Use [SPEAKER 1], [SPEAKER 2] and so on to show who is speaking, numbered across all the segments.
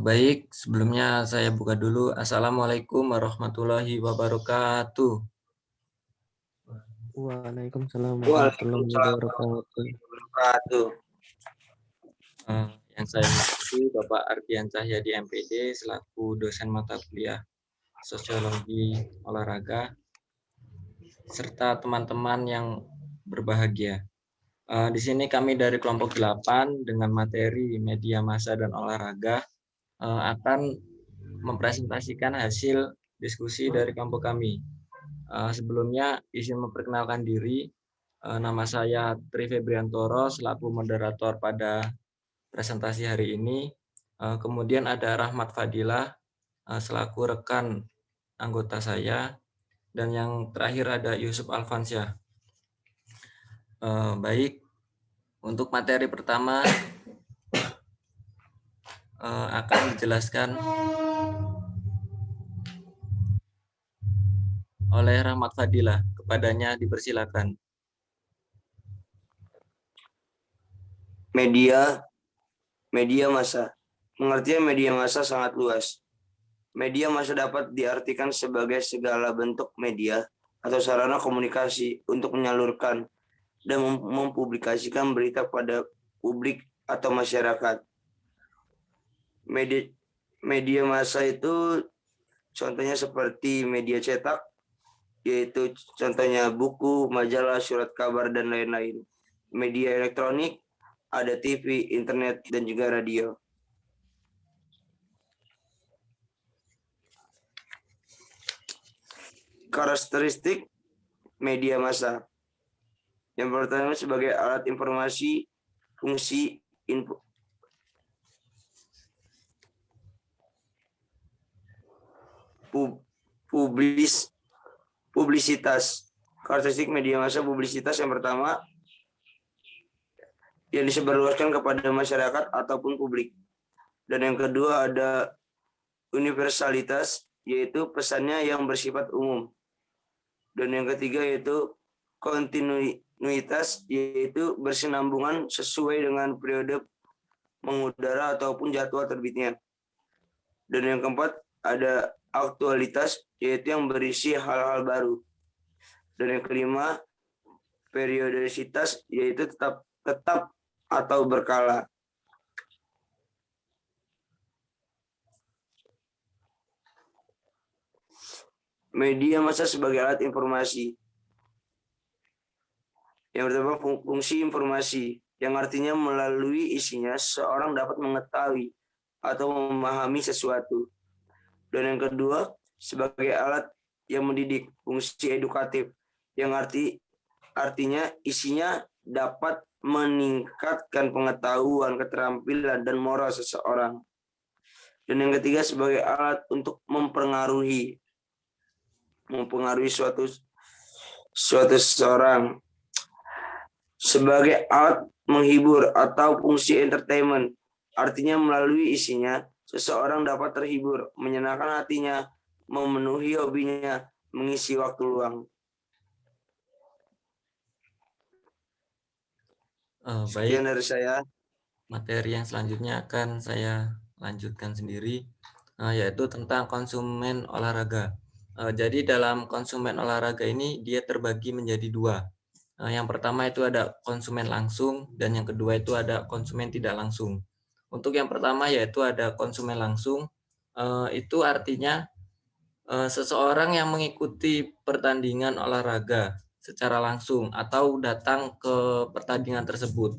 [SPEAKER 1] Baik, sebelumnya saya buka dulu. Assalamualaikum warahmatullahi wabarakatuh.
[SPEAKER 2] Waalaikumsalam warahmatullahi
[SPEAKER 3] Waalaikumsalam
[SPEAKER 2] wabarakatuh.
[SPEAKER 3] wabarakatuh.
[SPEAKER 1] Yang saya hormati Bapak Ardian Cahyadi MPD selaku dosen mata kuliah Sosiologi Olahraga serta teman-teman yang berbahagia. Di sini kami dari kelompok 8 dengan materi media massa dan olahraga akan mempresentasikan hasil diskusi dari kelompok kami. Sebelumnya izin memperkenalkan diri, nama saya Tri Febriantoro selaku moderator pada presentasi hari ini. Kemudian ada Rahmat Fadilah selaku rekan anggota saya, dan yang terakhir ada Yusuf Alfansyah. Baik, untuk materi pertama akan dijelaskan oleh Rahmat Fadilah. Kepadanya dipersilakan.
[SPEAKER 3] Media massa. Pengertian media massa sangat luas. Media massa dapat diartikan sebagai segala bentuk media atau sarana komunikasi untuk menyalurkan dan mempublikasikan berita pada publik atau masyarakat. Media massa itu contohnya seperti media cetak, yaitu contohnya buku, majalah, surat kabar, dan lain-lain. Media elektronik, ada TV, internet, dan juga radio. Karakteristik media massa. Yang pertama sebagai alat informasi, fungsi publisitas. Karakteristik media massa publisitas yang pertama yang disebarluaskan kepada masyarakat ataupun publik. Dan yang kedua ada universalitas, yaitu pesannya yang bersifat umum. Dan yang ketiga yaitu kontinuitas, yaitu bersinambungan sesuai dengan periode mengudara ataupun jadwal terbitnya. Dan yang keempat ada aktualitas, yaitu yang berisi hal-hal baru. Dan yang kelima periodisitas, yaitu tetap atau berkala. Media massa sebagai alat informasi. Yang pertama fungsi informasi, yang artinya melalui isinya seorang dapat mengetahui atau memahami sesuatu. Dan yang kedua sebagai alat yang mendidik, fungsi edukatif, yang artinya isinya dapat meningkatkan pengetahuan, keterampilan, dan moral seseorang. Dan yang ketiga sebagai alat untuk mempengaruhi suatu seseorang. Sebagai alat menghibur atau fungsi entertainment, artinya melalui isinya seseorang dapat terhibur, menyenangkan hatinya, memenuhi hobinya, mengisi waktu luang. Sekian dari saya.
[SPEAKER 1] Materi yang selanjutnya akan saya lanjutkan sendiri, yaitu tentang konsumen olahraga. Jadi dalam konsumen olahraga ini dia terbagi menjadi dua. Yang pertama itu ada konsumen langsung, dan yang kedua itu ada konsumen tidak langsung. Untuk yang pertama yaitu ada konsumen langsung, itu artinya seseorang yang mengikuti pertandingan olahraga secara langsung atau datang ke pertandingan tersebut.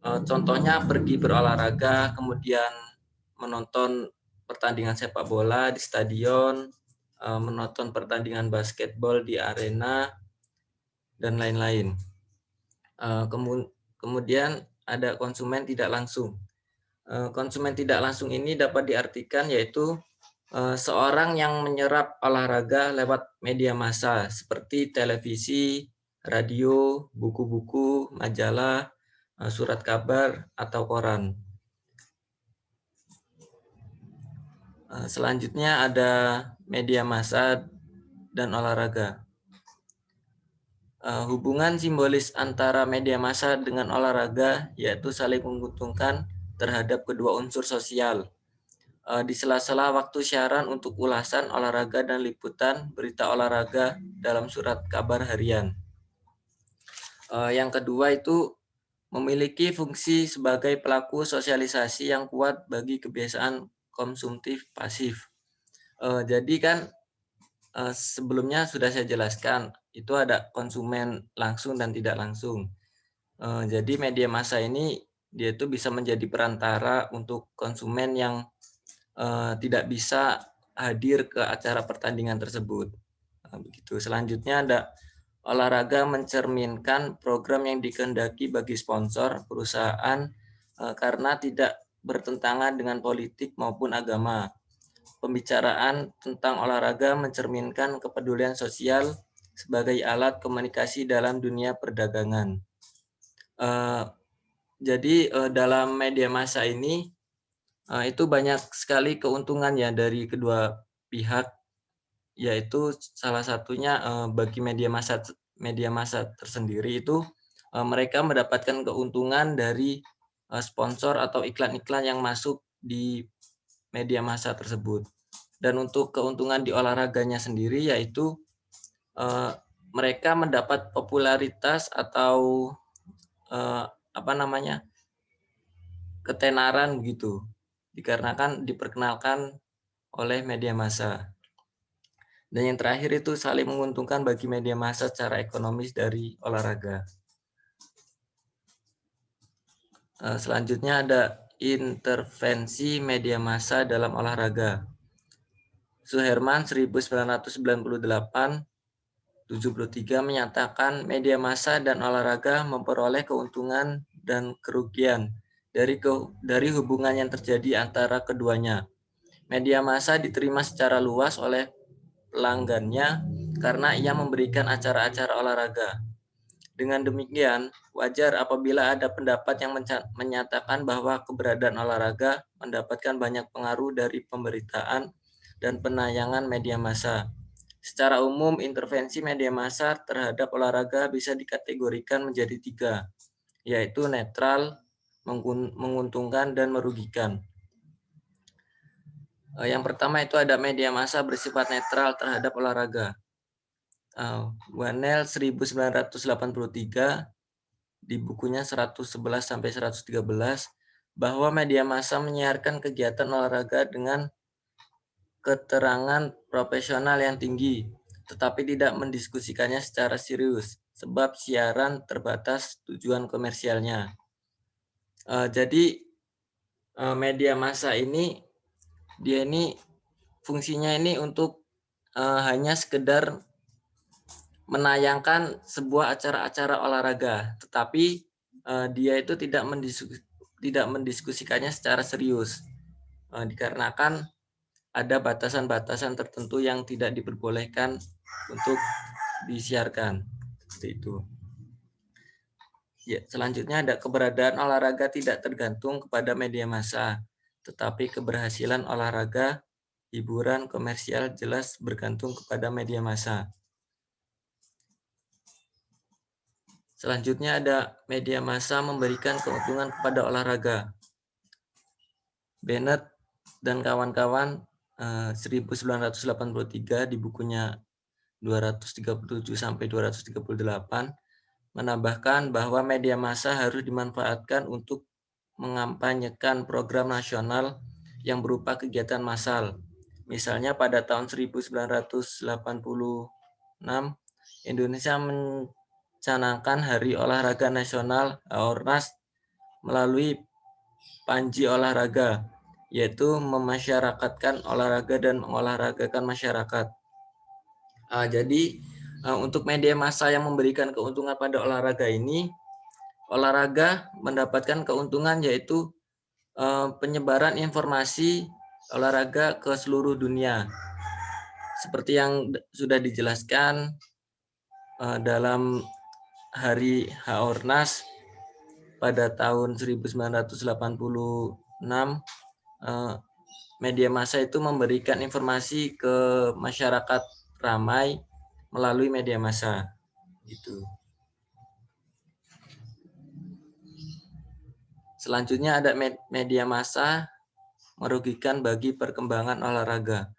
[SPEAKER 1] Contohnya pergi berolahraga, kemudian menonton pertandingan sepak bola di stadion, menonton pertandingan basketball di arena, dan lain-lain. Kemudian ada konsumen tidak langsung. Konsumen tidak langsung ini dapat diartikan yaitu seorang yang menyerap olahraga lewat media massa seperti televisi, radio, buku-buku, majalah, surat kabar, atau koran. Selanjutnya ada media massa dan olahraga. Hubungan simbolis antara media massa dengan olahraga yaitu saling menguntungkan terhadap kedua unsur sosial. Di sela-sela waktu siaran untuk ulasan olahraga dan liputan berita olahraga dalam surat kabar harian. Yang kedua itu memiliki fungsi sebagai pelaku sosialisasi yang kuat bagi kebiasaan konsumtif pasif. Jadi kan sebelumnya sudah saya jelaskan, itu ada konsumen langsung dan tidak langsung. Jadi media massa ini dia itu bisa menjadi perantara untuk konsumen yang tidak bisa hadir ke acara pertandingan tersebut. Begitu. Selanjutnya ada olahraga mencerminkan program yang dikehendaki bagi sponsor perusahaan karena tidak bertentangan dengan politik maupun agama. Pembicaraan tentang olahraga mencerminkan kepedulian sosial sebagai alat komunikasi dalam dunia perdagangan. Jadi dalam media massa ini itu banyak sekali keuntungan ya dari kedua pihak, yaitu salah satunya bagi media massa tersendiri itu mereka mendapatkan keuntungan dari sponsor atau iklan-iklan yang masuk di media massa tersebut. Dan untuk keuntungan di olahraganya sendiri yaitu mereka mendapat popularitas atau ketenaran gitu, dikarenakan diperkenalkan oleh media massa. Dan yang terakhir itu saling menguntungkan bagi media massa secara ekonomis dari olahraga. Selanjutnya ada intervensi media massa dalam olahraga. Suherman 1998 73 menyatakan media massa dan olahraga memperoleh keuntungan dan kerugian dari hubungan yang terjadi antara keduanya. Media massa diterima secara luas oleh pelanggannya karena ia memberikan acara-acara olahraga. Dengan demikian, wajar apabila ada pendapat yang menyatakan bahwa keberadaan olahraga mendapatkan banyak pengaruh dari pemberitaan dan penayangan media massa. Secara umum, intervensi media massa terhadap olahraga bisa dikategorikan menjadi 3, yaitu netral, menguntungkan, dan merugikan. Yang pertama itu ada media massa bersifat netral terhadap olahraga. Wanel 1983 di bukunya 111-113 bahwa media massa menyiarkan kegiatan olahraga dengan keterangan profesional yang tinggi, tetapi tidak mendiskusikannya secara serius, sebab siaran terbatas tujuan komersialnya. Jadi media massa ini dia ini fungsinya ini untuk hanya sekedar menayangkan sebuah acara-acara olahraga, tetapi dia itu tidak mendiskusikannya secara serius, dikarenakan ada batasan-batasan tertentu yang tidak diperbolehkan untuk disiarkan. Seperti itu. Ya, selanjutnya ada keberadaan olahraga tidak tergantung kepada media massa, tetapi keberhasilan olahraga, hiburan, komersial jelas bergantung kepada media massa. Selanjutnya ada media massa memberikan keuntungan kepada olahraga. Bennett dan kawan-kawan 1983 di bukunya 237-238 menambahkan bahwa media massa harus dimanfaatkan untuk mengampanyekan program nasional yang berupa kegiatan massal. Misalnya pada tahun 1986, Indonesia mencanangkan Hari Olahraga Nasional (Ornas) melalui Panji Olahraga, yaitu memasyarakatkan olahraga dan mengolahragakan masyarakat. Jadi untuk media massa yang memberikan keuntungan pada olahraga ini, olahraga mendapatkan keuntungan yaitu penyebaran informasi olahraga ke seluruh dunia. Seperti yang sudah dijelaskan dalam Hari H-Ornas pada tahun 1986, media massa itu memberikan informasi ke masyarakat ramai melalui media massa. Gitu. Selanjutnya ada media massa merugikan bagi perkembangan olahraga.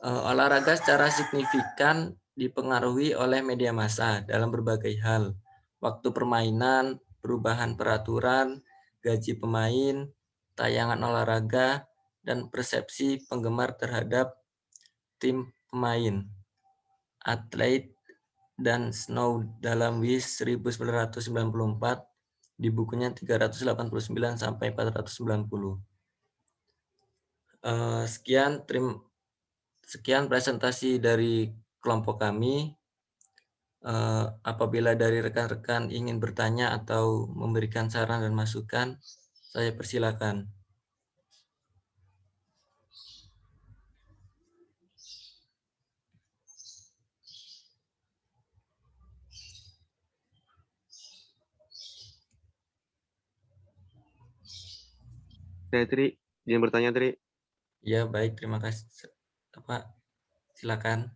[SPEAKER 1] Olahraga secara signifikan dipengaruhi oleh media massa dalam berbagai hal. Waktu permainan, perubahan peraturan, gaji pemain, tayangan olahraga, dan persepsi penggemar terhadap tim pemain, atlet, dan Snow dalam WIS 1994 di bukunya 389 sampai 490. Sekian presentasi dari kelompok kami. Apabila dari rekan-rekan ingin bertanya atau memberikan saran dan masukan, saya persilakan.
[SPEAKER 4] Tri, izin bertanya, Tri.
[SPEAKER 1] Ya, baik, terima kasih. Pak, silakan.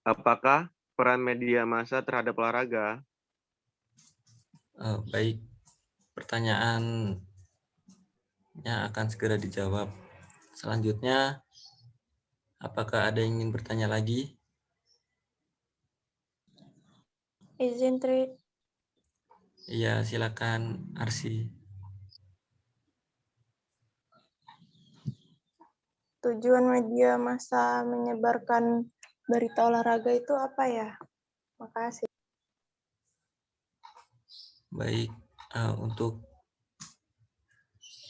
[SPEAKER 4] Apakah peran media massa terhadap olahraga?
[SPEAKER 1] Baik, pertanyaannya akan segera dijawab. Selanjutnya, apakah ada yang ingin bertanya lagi?
[SPEAKER 5] Izin, Tri.
[SPEAKER 1] Iya, silakan, Arsi.
[SPEAKER 5] Tujuan media massa menyebarkan berita olahraga itu apa ya? Makasih.
[SPEAKER 1] Baik, untuk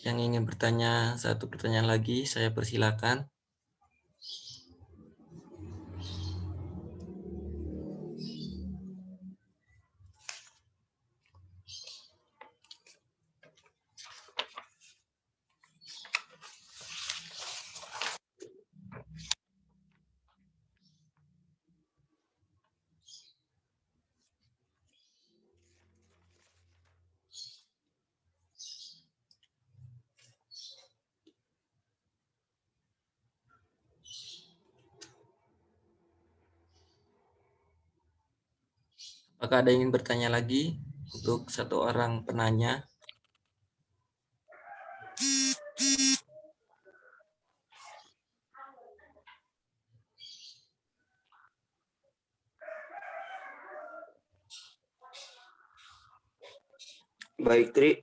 [SPEAKER 1] yang ingin bertanya satu pertanyaan lagi, saya persilakan. Apakah ada yang ingin bertanya lagi untuk satu orang penanya?
[SPEAKER 3] Baik, Tri.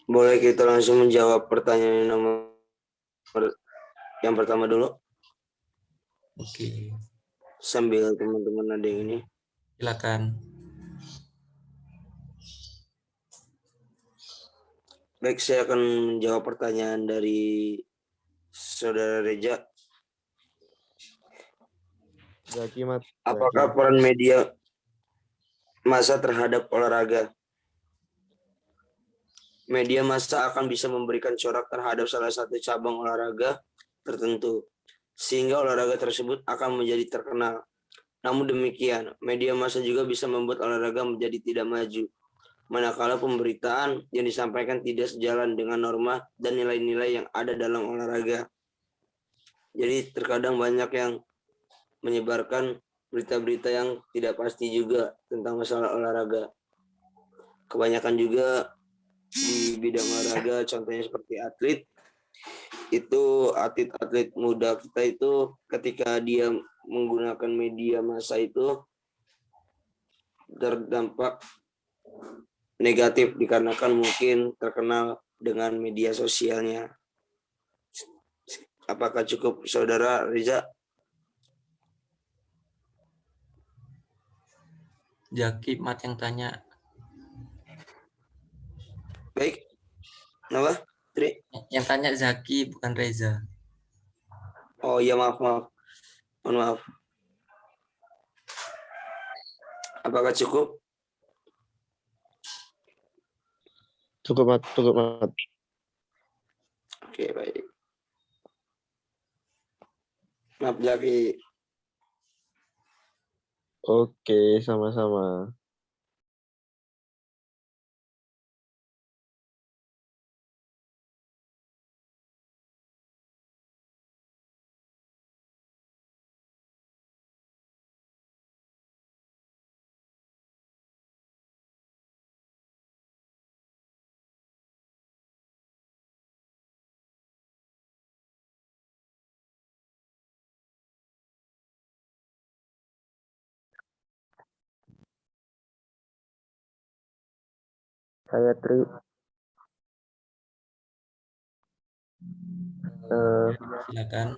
[SPEAKER 3] Boleh kita langsung menjawab pertanyaan yang pertama dulu.
[SPEAKER 1] Oke,
[SPEAKER 3] Sambil teman-teman ada yang ini.
[SPEAKER 1] silakan.
[SPEAKER 3] Baik, saya akan menjawab pertanyaan dari Saudara Reja.
[SPEAKER 4] Zaki, Mat.
[SPEAKER 3] Apakah peran media massa terhadap olahraga? Media massa akan bisa memberikan corak terhadap salah satu cabang olahraga tertentu, sehingga olahraga tersebut akan menjadi terkenal. Namun demikian, media massa juga bisa membuat olahraga menjadi tidak maju, manakala pemberitaan yang disampaikan tidak sejalan dengan norma dan nilai-nilai yang ada dalam olahraga. Jadi terkadang banyak yang menyebarkan berita-berita yang tidak pasti juga tentang masalah olahraga. Kebanyakan juga di bidang olahraga, contohnya seperti atlet, itu atlet-atlet muda kita itu ketika dia menggunakan media massa itu terdampak negatif dikarenakan mungkin terkenal dengan media sosialnya. Apakah cukup, Saudara Riza?
[SPEAKER 1] Zaki, Mat yang tanya.
[SPEAKER 3] Baik. Kenapa, Tri?
[SPEAKER 1] Yang tanya Zaki, bukan Reza.
[SPEAKER 3] Oh iya, maaf. Mohon maaf. Apakah cukup?
[SPEAKER 4] Cukup, Mat.
[SPEAKER 3] Oke, baik. Maaf, Jaki.
[SPEAKER 4] Oke, sama-sama.
[SPEAKER 2] Saya Tri.
[SPEAKER 1] Silakan.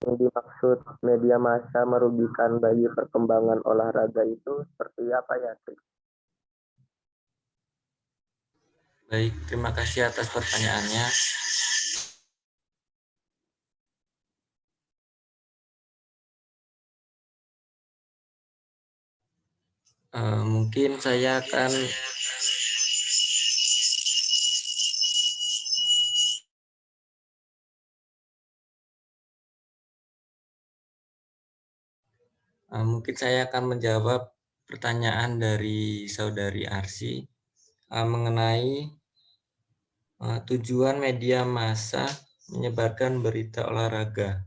[SPEAKER 2] Yang dimaksud media massa merugikan bagi perkembangan olahraga itu seperti apa ya, Tri?
[SPEAKER 1] Baik, terima kasih atas pertanyaannya. Mungkin saya akan menjawab pertanyaan dari Saudari Arsy mengenai tujuan media massa menyebarkan berita olahraga.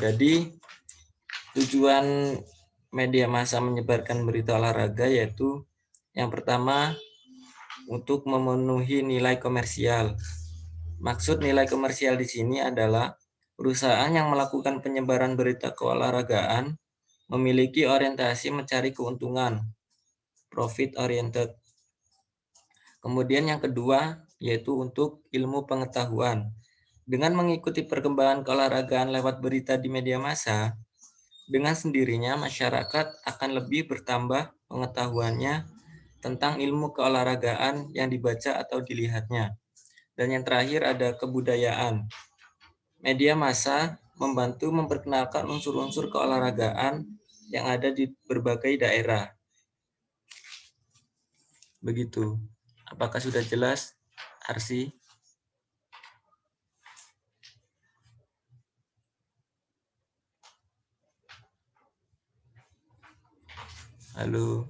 [SPEAKER 1] Jadi tujuan media massa menyebarkan berita olahraga yaitu yang pertama untuk memenuhi nilai komersial. Maksud nilai komersial di sini adalah perusahaan yang melakukan penyebaran berita keolahragaan memiliki orientasi mencari keuntungan, profit oriented. Kemudian yang kedua yaitu untuk ilmu pengetahuan. Dengan mengikuti perkembangan keolahragaan lewat berita di media massa, dengan sendirinya masyarakat akan lebih bertambah pengetahuannya tentang ilmu keolahragaan yang dibaca atau dilihatnya. Dan yang terakhir ada kebudayaan. Media massa membantu memperkenalkan unsur-unsur keolahragaan yang ada di berbagai daerah. Begitu. Apakah sudah jelas, Arsy? Halo.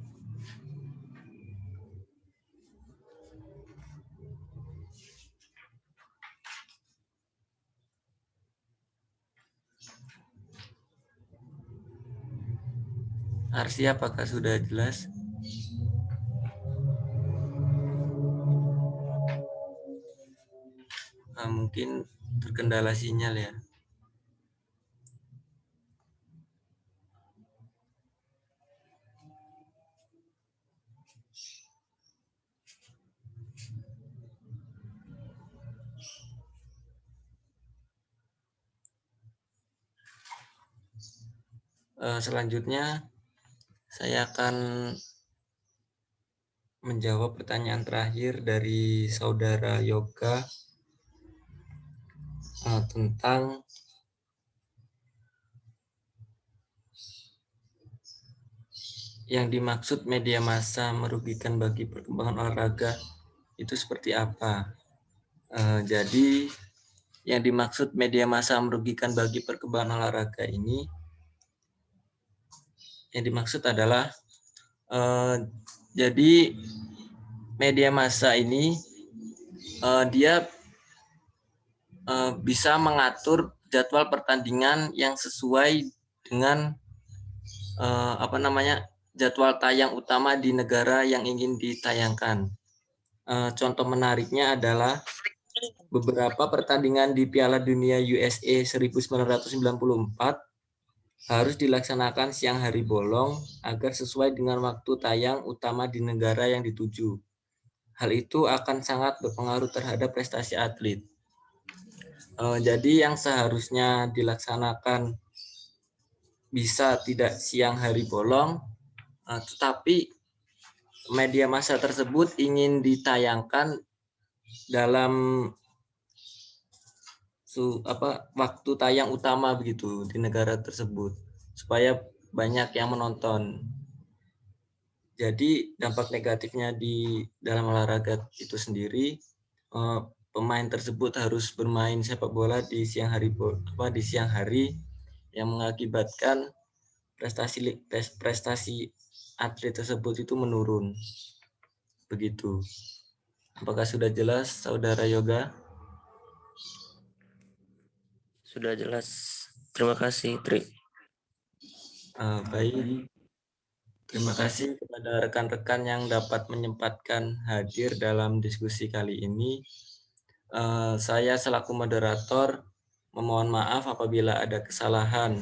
[SPEAKER 1] Arsy, apakah sudah jelas? Mungkin terkendala sinyal ya. Selanjutnya saya akan menjawab pertanyaan terakhir dari Saudara Yoga tentang yang dimaksud media massa merugikan bagi perkembangan olahraga itu seperti apa. Jadi yang dimaksud media massa merugikan bagi perkembangan olahraga ini, yang dimaksud adalah jadi media massa ini dia bisa mengatur jadwal pertandingan yang sesuai dengan jadwal tayang utama di negara yang ingin ditayangkan. Contoh menariknya adalah beberapa pertandingan di Piala Dunia USA 1994 harus dilaksanakan siang hari bolong agar sesuai dengan waktu tayang utama di negara yang dituju. Hal itu akan sangat berpengaruh terhadap prestasi atlet. Jadi yang seharusnya dilaksanakan bisa tidak siang hari bolong, tetapi media massa tersebut ingin ditayangkan dalam waktu tayang utama begitu di negara tersebut supaya banyak yang menonton. Jadi dampak negatifnya di dalam olahraga itu sendiri, pemain tersebut harus bermain sepak bola di siang hari yang mengakibatkan prestasi atlet tersebut itu menurun. Begitu. Apakah sudah jelas, Saudara Yoga?
[SPEAKER 6] Sudah jelas. Terima kasih, Tri.
[SPEAKER 1] Baik. Terima kasih kepada rekan-rekan yang dapat menyempatkan hadir dalam diskusi kali ini. Saya selaku moderator memohon maaf apabila ada kesalahan,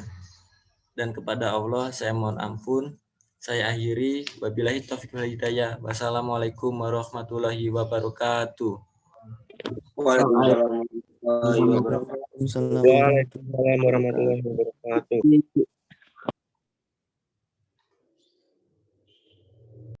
[SPEAKER 1] dan kepada Allah saya mohon ampun. saya akhiri. Wabillahi taufiq wal hidayah. Wassalamualaikum warahmatullahi wabarakatuh.
[SPEAKER 3] Waalaikumsalam warahmatullahi wabarakatuh.
[SPEAKER 6] Waalaikumsalam.
[SPEAKER 4] Waalaikumsalam warahmatullahi wabarakatuh.